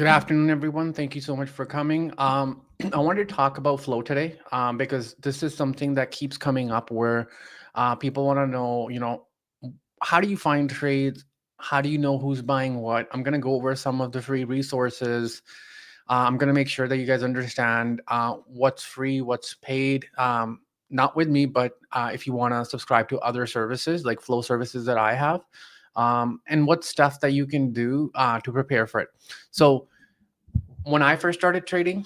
Good afternoon, everyone. Thank you so much for coming. I wanted to talk about flow today because this is something that keeps coming up where people want to know, how do you find trades? How do you know who's buying what? I'm going to go over some of the free resources. I'm going to make sure that you guys understand what's free, what's paid. Not with me, but if you want to subscribe to other services like flow services that I have, and what stuff that you can do to prepare for it. So, when I first started trading,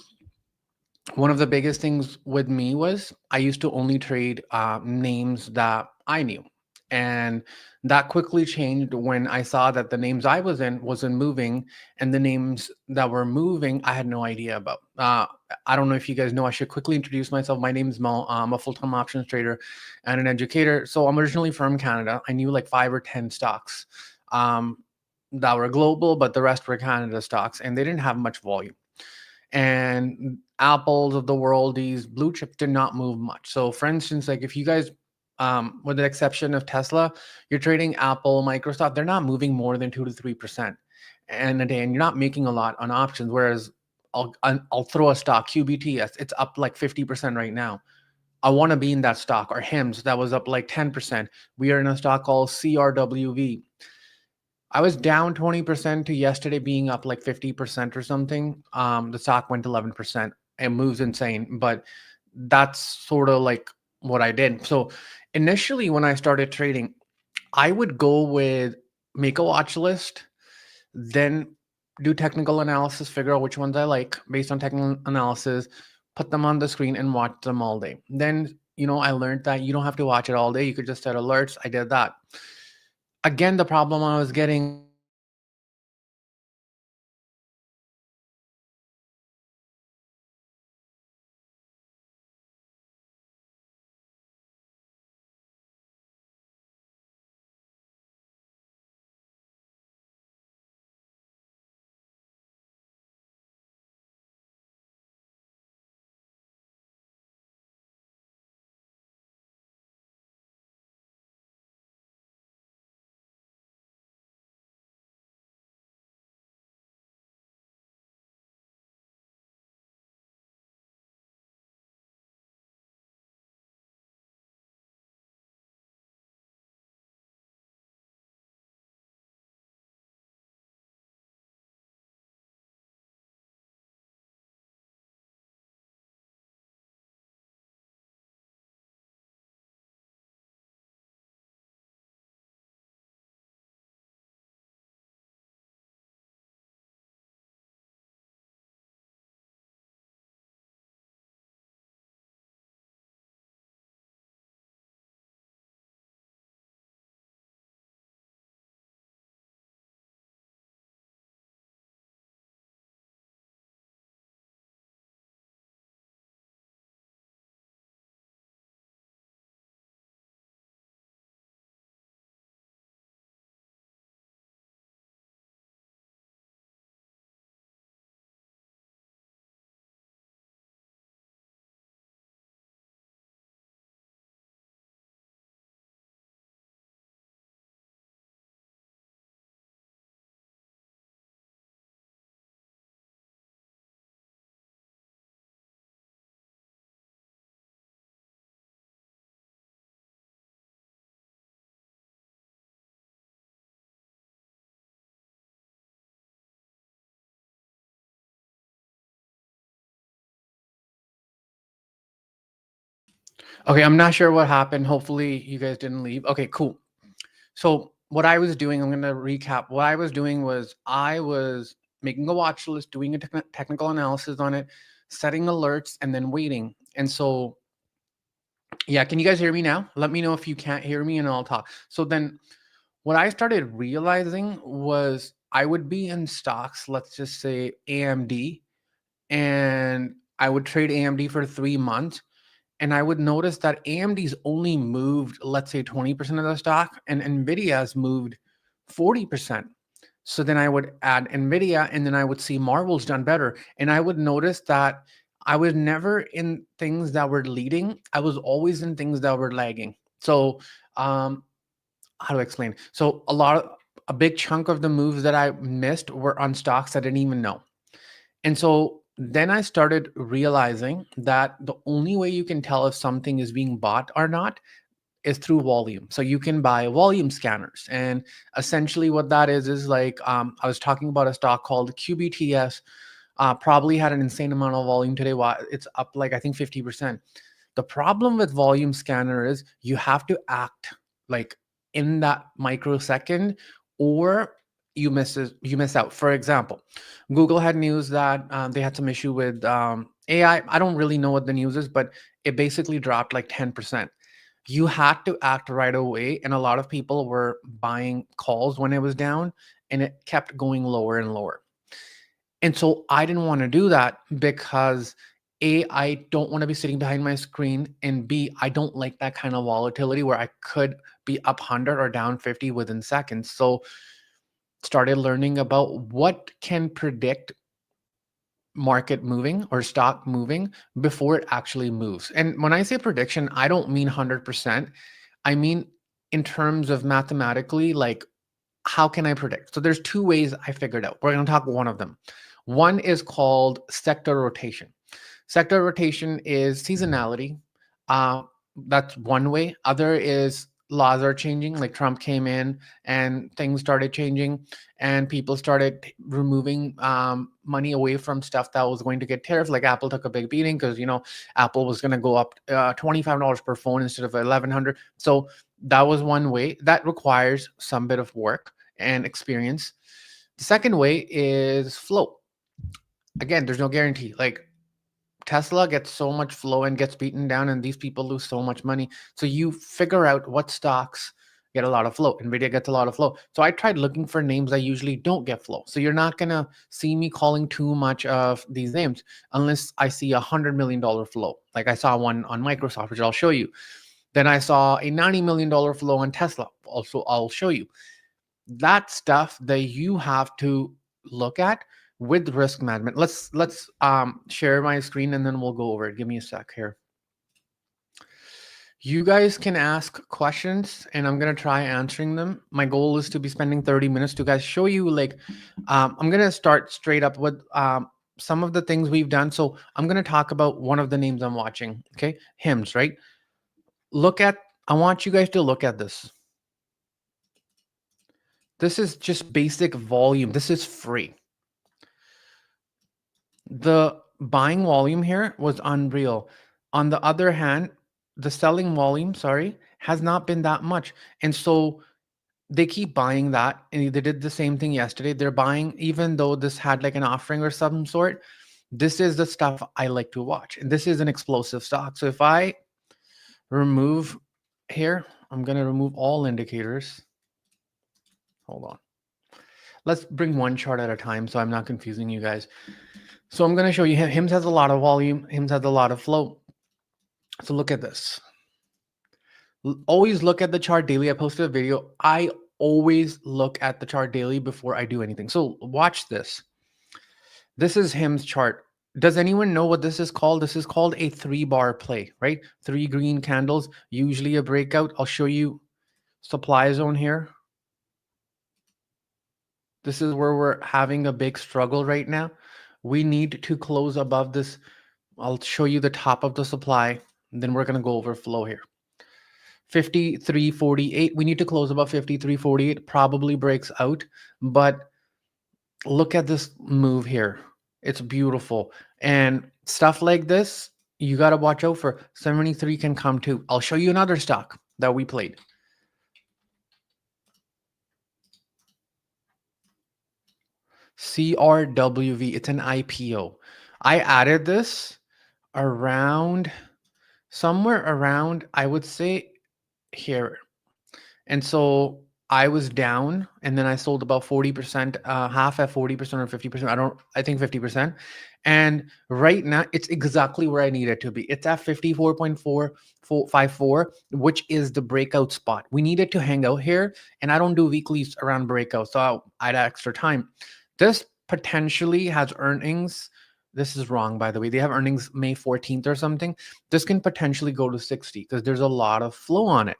one of the biggest things with me was I used to only trade names that I knew. And that quickly changed when I saw that the names I was in wasn't moving, and the names that were moving I had no idea about. I don't know if you guys know. I should quickly introduce myself. My name is Mo. I'm a full-time options trader and an educator. So I'm originally from Canada. I knew like 5 or 10 stocks um, that were global, but the rest were Canada stocks, and they didn't have much volume, and apples of the world, these blue chips did not move much. So for instance, like if you guys with the exception of Tesla, you're trading Apple, Microsoft, they're not moving more than 2 to 3% in a day, and you're not making a lot on options. Whereas I'll throw a stock QBTS, it's up like 50% right now. I want to be in that stock. Or HIMS, that was up like 10%. We are in a stock called CRWV. I was down 20% to yesterday being up like 50% or something. The stock went 11%. It moves insane, but that's sort of like what I did. So initially, when I started trading, I would go with make a watch list, then do technical analysis, figure out which ones I like based on technical analysis, put them on the screen and watch them all day. Then, I learned that you don't have to watch it all day. You could just set alerts. I did that. Again, the problem I was getting Okay, I'm not sure what happened. Hopefully, you guys didn't leave. Okay, cool. So, what I was doing, I'm going to recap. What I was doing was I was making a watch list, doing a technical analysis on it, setting alerts, and then waiting. And so, yeah, can you guys hear me now? Let me know if you can't hear me and I'll talk. So, then what I started realizing was I would be in stocks, let's just say AMD, and I would trade AMD for 3 months, and I would notice that AMD's only moved, let's say 20% of the stock, and Nvidia's moved 40%. So then I would add Nvidia, and then I would see Marvel's done better. And I would notice that I was never in things that were leading. I was always in things that were lagging. So um, how to explain? So a big chunk of the moves that I missed were on stocks I didn't even know. And so then I started realizing that the only way you can tell if something is being bought or not is through volume. So you can buy volume scanners. And essentially what that is like, I was talking about a stock called QBTS, probably had an insane amount of volume today. It's up like, I think 50%. The problem with volume scanner is you have to act like in that microsecond, or you miss out. For example, Google had news that they had some issue with AI. I don't really know what the news is, but it basically dropped like 10%. You had to act right away, and a lot of people were buying calls when it was down, and it kept going lower and lower. And so I didn't want to do that because A, I don't want to be sitting behind my screen, and B, I don't like that kind of volatility where I could be up 100 or down 50 within seconds. So started learning about what can predict market moving or stock moving before it actually moves. And when I say prediction, I don't mean 100%. I mean in terms of mathematically, like how can I predict? So there's two ways I figured out. We're going to talk one of them. One is called sector rotation. Sector rotation is seasonality. Uh, that's one way. Other is laws are changing. Like Trump came in and things started changing, and people started removing money away from stuff that was going to get tariffs. Like Apple took a big beating because Apple was going to go up $25 per phone instead of 1,100. So that was one way. That requires some bit of work and experience. The second way is flow. Again, there's no guarantee. Like Tesla gets so much flow and gets beaten down, and these people lose so much money. So you figure out what stocks get a lot of flow. Nvidia gets a lot of flow. So I tried looking for names that usually don't get flow. So you're not gonna see me calling too much of these names unless I see $100 million flow. Like I saw one on Microsoft, which I'll show you. Then I saw a $90 million flow on Tesla. Also, I'll show you. That stuff that you have to look at with risk management. Let's share my screen and then we'll go over it. Give me a sec here. You guys can ask questions and I'm gonna try answering them. My goal is to be spending 30 minutes to guys show you like I'm gonna start straight up with some of the things we've done. So I'm gonna talk about one of the names I'm watching. Okay, HIMS, right? I want you guys to look at this. This is just basic volume. This is free. The buying volume here was unreal. On the other hand, the selling volume, sorry, has not been that much. And so they keep buying that. And they did the same thing yesterday. They're buying, even though this had like an offering or some sort. This is the stuff I like to watch. And this is an explosive stock. So if I remove here, I'm going to remove all indicators. Hold on. Let's bring one chart at a time so I'm not confusing you guys. So I'm going to show you HIMS has a lot of volume. HIMS has a lot of flow. So look at this. Always look at the chart daily. I posted a video. I always look at the chart daily before I do anything. So watch this. This is HIMS chart. Does anyone know what this is called? This is called a 3-bar play, right? 3 green candles, usually a breakout. I'll show you supply zone here. This is where we're having a big struggle right now. We need to close above this. I'll show you the top of the supply. Then we're going to go over flow here. 53.48. We need to close above 53.48. Probably breaks out. But look at this move here. It's beautiful. And stuff like this, you got to watch out for. 73 can come too. I'll show you another stock that we played. CRWV. It's an IPO. I added this around somewhere around, I would say here. And so I was down and then I sold about 40%, half at 40% or 50%. I think 50%. And right now it's exactly where I need it to be. It's at 54.454, which is the breakout spot. We needed to hang out here, and I don't do weeklies around breakouts, so I'd add extra time. This potentially has earnings. This is wrong, by the way. They have earnings May 14th or something. This can potentially go to 60 because there's a lot of flow on it.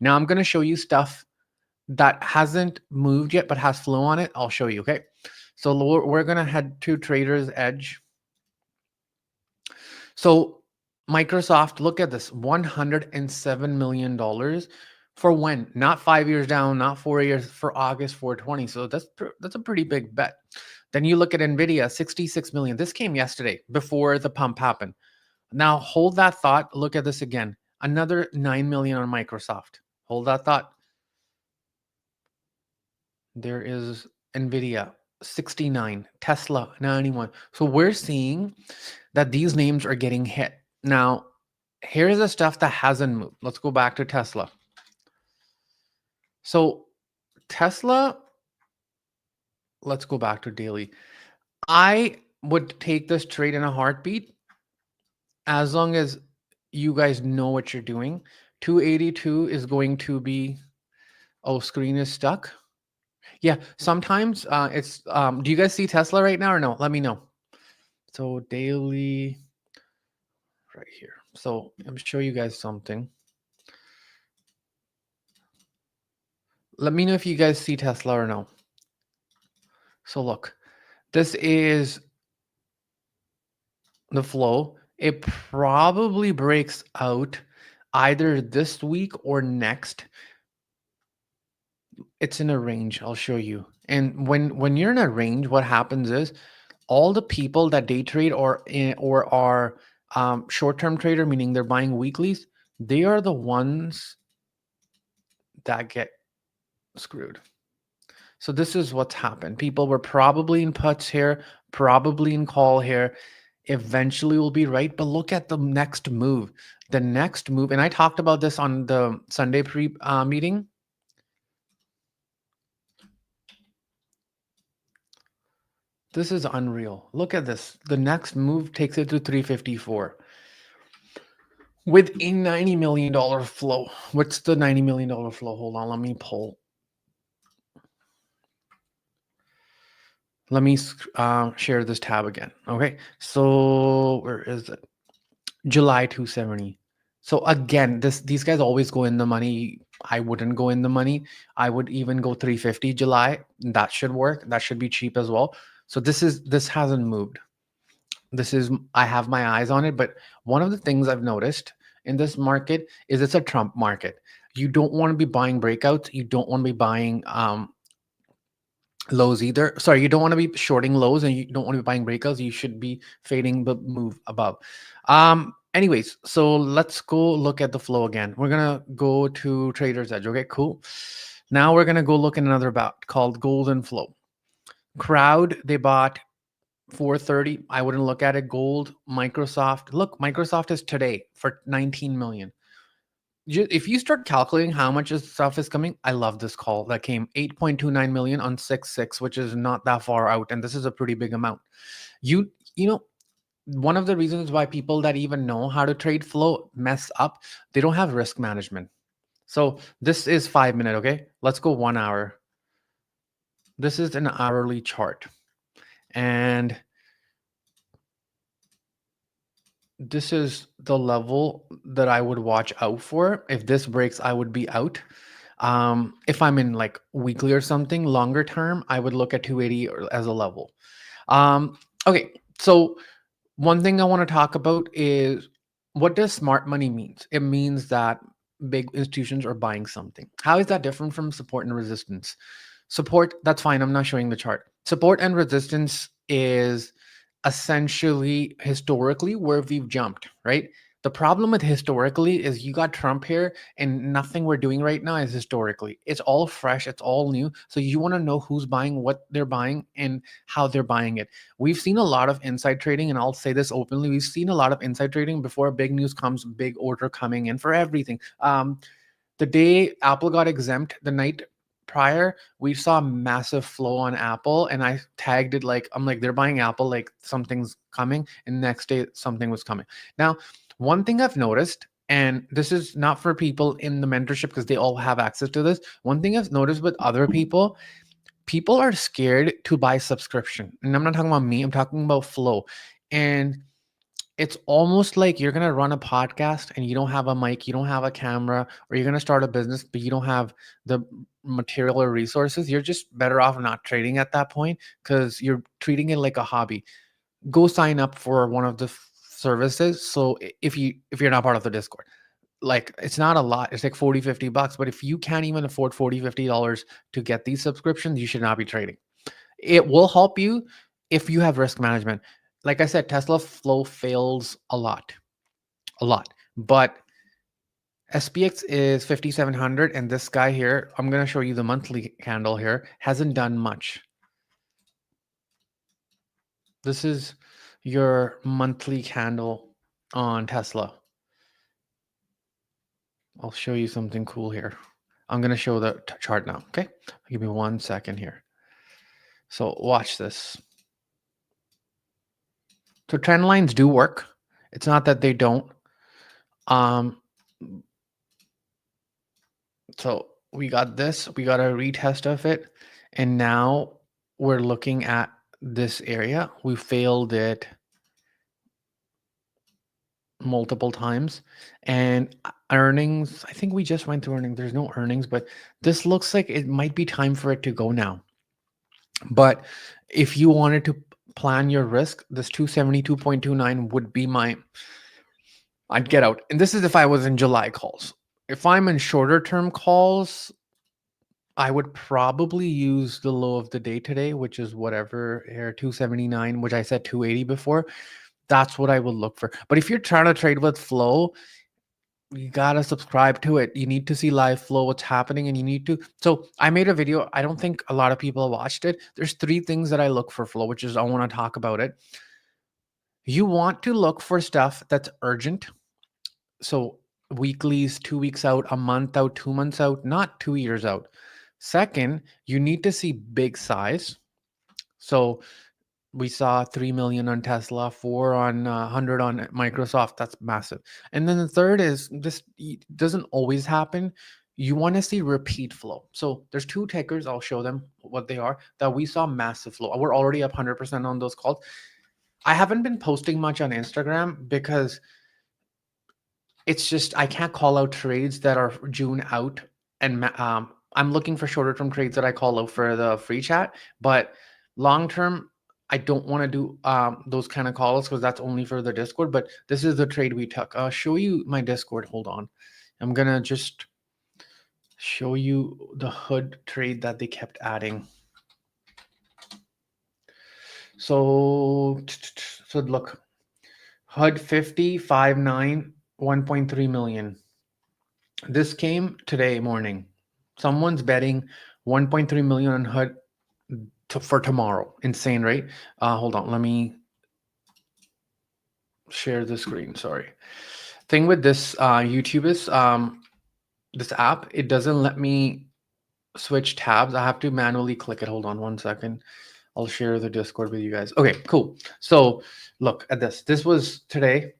Now I'm going to show you stuff that hasn't moved yet but has flow on it. I'll show you, okay? So we're gonna head to Trader's Edge. So Microsoft, look at this, $107 million for when? Not 5 years down, not 4 years, for August 420. So that's a pretty big bet. Then you look at Nvidia, 66 million. This came yesterday before the pump happened. Now hold that thought. Look at this again. Another 9 million on Microsoft. Hold that thought. There is Nvidia, 69, Tesla, 91. So we're seeing that these names are getting hit. Now, here's the stuff that hasn't moved. Let's go back to Tesla. So Tesla, let's go back to daily. I would take this trade in a heartbeat as long as you guys know what you're doing. 282 is going to be, oh, screen is stuck. Yeah, sometimes it's, do you guys see Tesla right now or no? Let me know. So daily, right here. So I'm show you guys something. Let me know if you guys see Tesla or no. So look, this is the flow. It probably breaks out either this week or next. It's in a range. I'll show you. And when you're in a range, what happens is all the people that day trade or are short-term trader, meaning they're buying weeklies, they are the ones that get screwed. So this is what's happened. People were probably in puts here, probably in call here. Eventually will be right. But look at the next move. The next move, and I talked about this on the Sunday meeting. This is unreal. Look at this. The next move takes it to 354 with a $90 million flow. What's the $90 million flow? Hold on, let me pull. Let me share this tab again. Okay, so where is it? July 270. So again, these guys always go in the money. I wouldn't go in the money. I would even go 350 July. That should work. That should be cheap as well. So this hasn't moved. I have my eyes on it. But one of the things I've noticed in this market is it's a Trump market. You don't want to be buying breakouts. You don't want to be buying lows either. Sorry, you don't want to be shorting lows and you don't want to be buying breakouts. You should be fading the move above. Anyways, so let's go look at the flow again. We're gonna go to Trader's Edge. Okay, cool. Now we're gonna go look at another bout called Golden Flow. Crowd, they bought 430. I wouldn't look at it. Gold, Microsoft. Look, Microsoft is today for 19 million. If you start calculating how much this stuff is coming, I love this call that came 8.29 million on 6/6, which is not that far out, and this is a pretty big amount. You know, one of the reasons why people that even know how to trade flow mess up, they don't have risk management. So this is 5 minute. Okay, let's go 1 hour. This is an hourly chart, and this is the level that I would watch out for. If this breaks, I would be out. If I'm in like weekly or something longer term, I would look at 280 as a level. Okay, so one thing I want to talk about is, what does smart money means? It means that big institutions are buying something. How is that different from support and resistance? Support, that's fine. I'm not showing the chart. Support and resistance is essentially historically where we've jumped, right? The problem with historically is you got Trump here, and nothing we're doing right now is historically. It's all fresh, it's all new. So you want to know who's buying, what they're buying, and how they're buying it. We've seen a lot of inside trading, and I'll say this openly. We've seen a lot of inside trading before big news comes, big order coming in for everything. The day Apple got exempt, the night prior, we saw massive flow on Apple, and I tagged it like, I'm like, they're buying Apple, like something's coming, and next day something was coming. Now, one thing I've noticed, and this is not for people in the mentorship because they all have access to this. One thing I've noticed with other people are scared to buy subscription. And I'm not talking about me, I'm talking about flow. And it's almost like you're going to run a podcast and you don't have a mic, you don't have a camera, or you're going to start a business, but you don't have the material or resources, you're just better off not trading at that point because you're treating it like a hobby. Go sign up for one of the services. So if you're not part of the Discord, like it's not a lot, it's like 40-50 bucks, but if you can't even afford $40-50 to get these subscriptions, you should not be trading. It will help you if you have risk management. Like I said, Tesla Flow fails a lot, but SPX is 5700, and this guy here, I'm going to show you the monthly candle here, hasn't done much. This is your monthly candle on Tesla. I'll show you something cool here. I'm going to show the chart now. Okay. Give me 1 second here. So watch this. So trend lines do work. It's not that they don't. So we got this, we got a retest of it. And now we're looking at this area. We failed it multiple times, and earnings, I think we just went through earnings. There's no earnings, but this looks like it might be time for it to go now. But if you wanted to plan your risk, this 272.29 would be I'd get out. And this is if I was in July calls. If I'm in shorter term calls, I would probably use the low of the day today, which is whatever here, 279, which I said 280 before. That's what I would look for. But if you're trying to trade with flow, you gotta subscribe to it. You need to see live flow, what's happening, and you need to. So I made a video. I don't think a lot of people watched it. There's 3 things that I look for flow, which is I want to talk about it. You want to look for stuff that's urgent. So weeklies, 2 weeks out, a month out, 2 months out, not 2 years out. Second, you need to see big size. So we saw 3 million on Tesla, 4 on 100 on Microsoft. That's massive. And then the third is this doesn't always happen. You want to see repeat flow. So there's 2 tickers. I'll show them what they are that we saw massive flow. We're already up 100% on those calls. I haven't been posting much on Instagram because it's just I can't call out trades that are June out, and I'm looking for shorter term trades that I call out for the free chat. But long term, I don't want to do those kind of calls because that's only for the Discord. But this is the trade we took. I'll show you my Discord. Hold on. I'm going to just show you the HUD trade that they kept adding. So look, HUD 50, 59, 1.3 million. This came today morning. Someone's betting 1.3 million on HUD for tomorrow. Insane, right? Hold on. Let me share the screen. Sorry. Thing with this YouTube is this app, it doesn't let me switch tabs. I have to manually click it. Hold on 1 second. I'll share the Discord with you guys. Okay, cool. So look at this. This was today.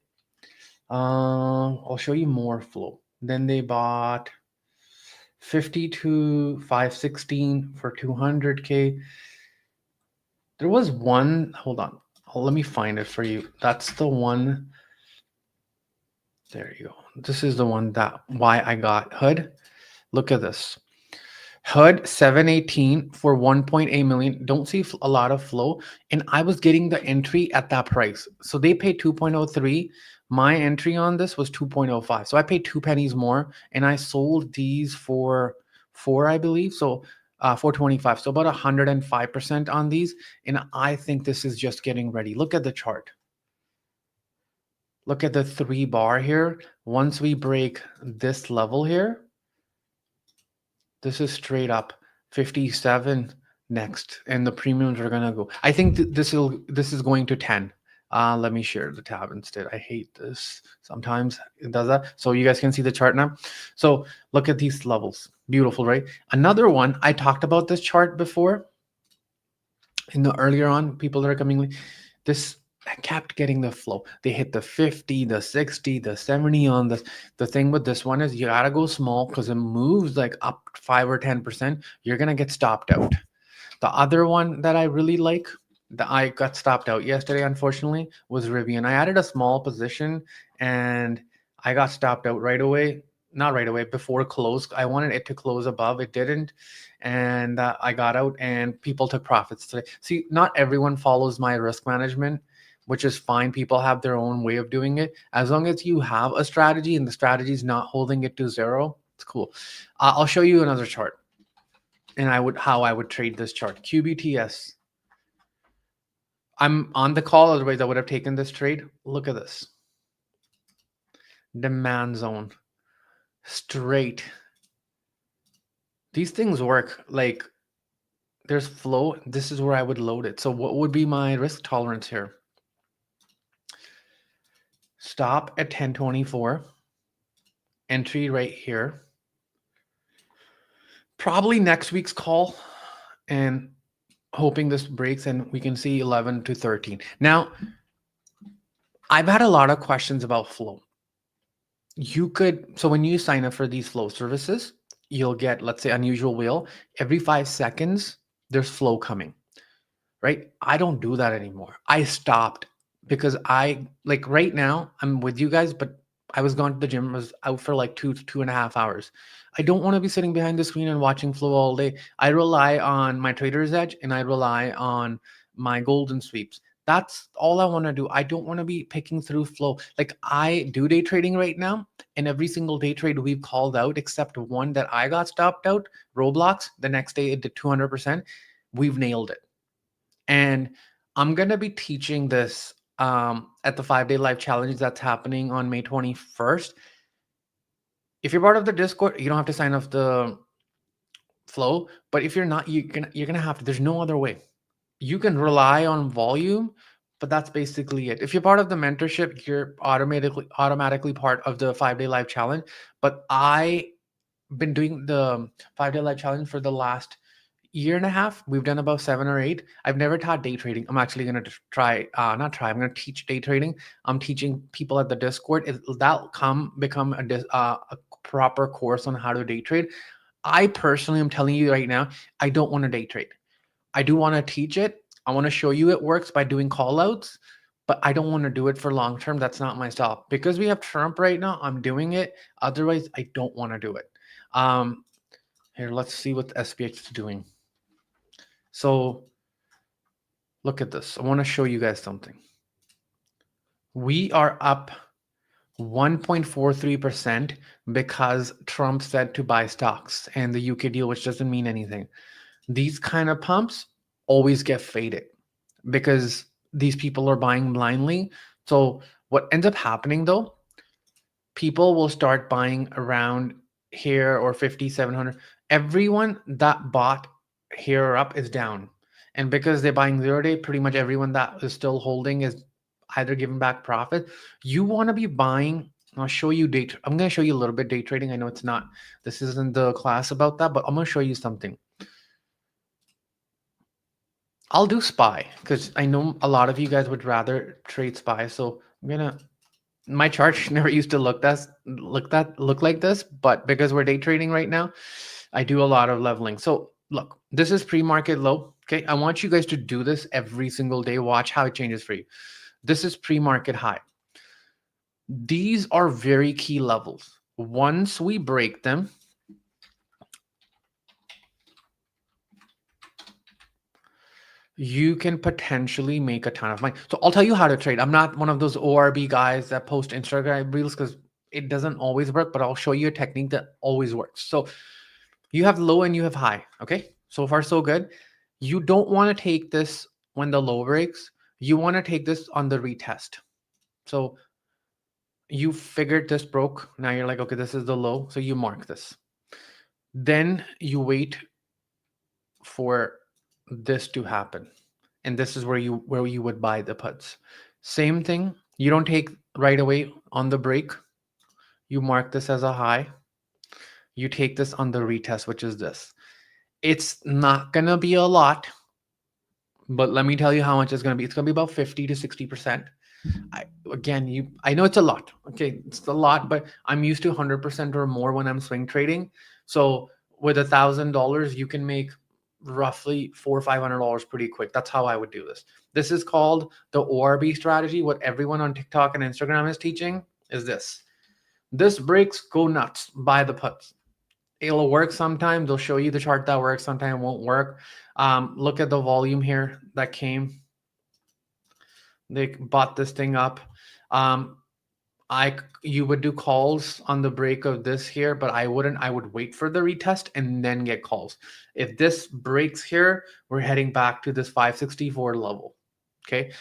I'll show you more flow. Then they bought 52, 516 for 200K. There was one, hold on. Let me find it for you. That's the one. There you go. This is the one that why I got HUD. Look at this. HUD 718 for 1.8 million. Don't see a lot of flow. And I was getting the entry at that price. So they paid 2.03. My entry on this was 2.05. So I paid 2 pennies more, and I sold these for 4, I believe. So 425. So about 105% on these. And I think this is just getting ready. Look at the chart. Look at the 3 bar here. Once we break this level here, this is straight up 57 next, and the premiums are gonna go. I think this is going to 10. Let me share the tab instead. I hate this. Sometimes it does that. So you guys can see the chart now. So look at these levels. Beautiful, right? Another one, I talked about this chart before. In the earlier on, people that are coming, this I kept getting the flow. They hit the 50, the 60, the 70 on this. The thing with this one is you gotta go small because it moves like up 5 or 10%. You're gonna get stopped out. The other one that I really like, that I got stopped out yesterday, unfortunately, was Rivian. I added a small position and I got stopped out right away. not right away, before close. I wanted it to close above. It didn't. And I got out and people took profits today. See, not everyone follows my risk management, which is fine. People have their own way of doing it. As long as you have a strategy and the strategy is not holding it to zero, it's cool. I'll show you another chart. And how I would trade this chart. QBTS. I'm on the call, otherwise I would have taken this trade. Look at this. Demand zone. Straight. These things work. Like, there's flow. This is where I would load it. So what would be my risk tolerance here? Stop at 1024. Entry right here. Probably next week's call, and hoping this breaks and we can see 11 to 13. Now, I've had a lot of questions about flow. So when you sign up for these flow services, you'll get, let's say, unusual wheel. Every 5 seconds, there's flow coming, right? I don't do that anymore. I stopped because right now I'm with you guys, but I was gone to the gym. I was out for like 2.5 hours. I don't want to be sitting behind the screen and watching flow all day. I rely on my trader's edge and I rely on my golden sweeps. That's all I want to do. I don't want to be picking through flow. Like, I do day trading right now, and every single day trade we've called out, except one that I got stopped out, Roblox. The next day it did 200%. We've nailed it. And I'm going to be teaching this at the 5-day live challenge that's happening on May 21st. If you're part of the Discord, you don't have to sign up the flow. But if you're not, you're gonna have to. There's no other way. You can rely on volume, but that's basically it. If you're part of the mentorship, you're automatically part of the 5-day live challenge. But I've been doing the 5-day live challenge for the last year and a half. We've done about 7 or 8. I've never taught day trading. I'm actually going to I'm going to teach day trading. I'm teaching people at the Discord. That'll become a proper course on how to day trade. I personally am telling you right now, I don't want to day trade. I do want to teach it. I want to show you it works by doing call outs, but I don't want to do it for long term. That's not my style. Because we have Trump right now, I'm doing it. Otherwise, I don't want to do it. Here, let's see what the SPX is doing. So look at this. I want to show you guys something. We are up 1.43% because Trump said to buy stocks and the UK deal, which doesn't mean anything. These kind of pumps always get faded because these people are buying blindly. So what ends up happening though, people will start buying around here or 5,700. Everyone that bought here or up is down. And because they're buying 0-day, pretty much everyone that is still holding is either giving back profit. You want to be buying. I'll show you I'm going to show you a little bit day trading. I know this isn't the class about that, but I'm going to show you something. I'll do SPY because I know a lot of you guys would rather trade SPY. So my chart never used to look like this, but because we're day trading right now, I do a lot of leveling. So look, this is pre-market low. Okay, I want you guys to do this every single day. Watch how it changes for you. This is pre-market high. These are very key levels. Once we break them, you can potentially make a ton of money. So I'll tell you how to trade. I'm not one of those ORB guys that post Instagram reels because it doesn't always work, but I'll show you a technique that always works. So you have low and you have high. Okay, so far so good. You don't want to take this when the low breaks. You want to take this on the retest. So you figured this broke. Now you're like, okay, this is the low. So you mark this. Then you wait for this to happen. And this is where you would buy the puts. Same thing. You don't take right away on the break. You mark this as a high. You take this on the retest, which is this. It's not going to be a lot, but let me tell you how much it's going to be. It's going to be about 50 to 60%. I know it's a lot. Okay, it's a lot, but I'm used to 100% or more when I'm swing trading. So with $1,000, you can make roughly $400 or $500 pretty quick. That's how I would do this. This is called the ORB strategy. What everyone on TikTok and Instagram is teaching is this. This breaks, go nuts, buy the puts. It'll work sometimes. They'll show you the chart that works, sometimes it won't work. Look at the volume here that came. They bought this thing up. Um, you would do calls on the break of this here, but I wouldn't. I would wait for the retest and then get calls. If this breaks here, we're heading back to this 564 level. Okay.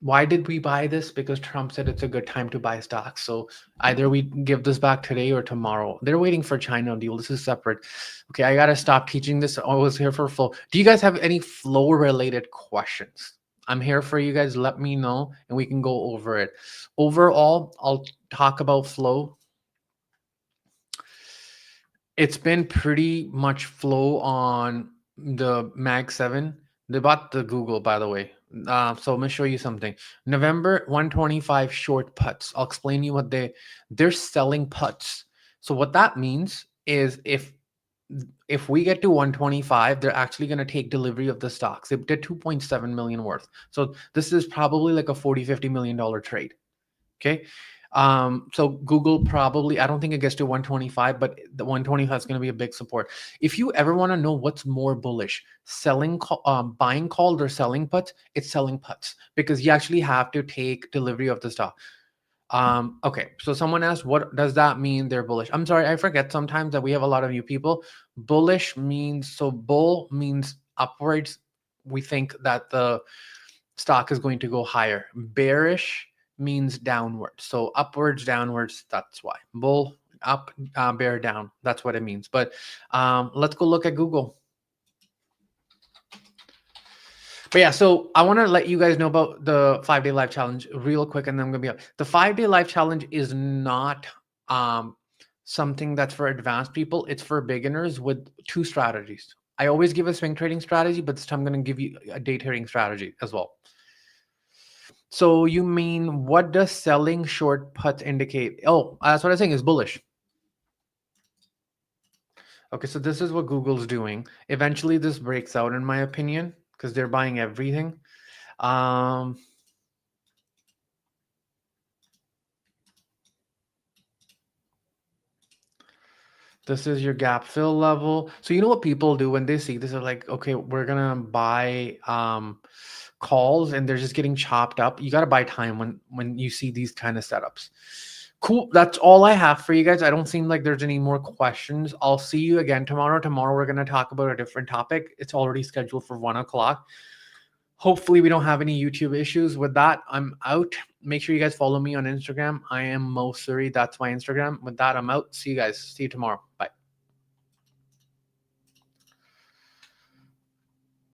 Why did we buy this? Because Trump said it's a good time to buy stocks. So either we give this back today or tomorrow. They're waiting for China deal. This is separate. Okay, I gotta stop teaching this. I was here for flow. Do you guys have any flow related questions? I'm here for you guys. Let me know and we can go over it. Overall, I'll talk about flow. It's been pretty much flow on the Mag 7. They bought the Google, by the way. So let me show you something. November 125 short puts. I'll explain you what they're selling puts. So what that means is if we get to 125, they're actually going to take delivery of the stocks. They did 2.7 million worth. So this is probably like a 40-50 million dollar trade. Okay. So Google probably, I don't think it gets to 125, but the 125 is going to be a big support. If you ever want to know what's more bullish, buying calls or selling puts, it's selling puts because you actually have to take delivery of the stock. Okay, so someone asked, what does that mean they're bullish? I'm sorry, I forget sometimes that we have a lot of new people. Bullish means, so bull means upwards. We think that the stock is going to go higher. Bearish means downward. So upwards, downwards, that's why. Bull, up, bear, down. That's what it means. But let's go look at Google. But yeah, so I want to let you guys know about the 5-day life challenge real quick, and then I'm gonna be up. The 5-day life challenge is not something that's for advanced people. It's for beginners with 2 strategies. I always give a swing trading strategy, but this time I'm gonna give you a day trading strategy as well. So you mean, what does selling short puts indicate? Oh, that's what I'm saying is bullish. Okay, so this is what Google's doing. Eventually this breaks out, in my opinion, because they're buying everything. This is your gap fill level. So you know what people do when they see this? Are like, okay, we're gonna buy calls, and they're just getting chopped up. You got to buy time when you see these kind of setups. Cool. That's all I have for you guys. I don't seem like there's any more questions. I'll see you again tomorrow. Tomorrow we're gonna talk about a different topic. It's already scheduled for 1 o'clock. Hopefully we don't have any YouTube issues. With that, I'm out. Make sure you guys follow me on Instagram. I am Mo Suri. That's my Instagram. With that, I'm out. See you guys. See you tomorrow. Bye.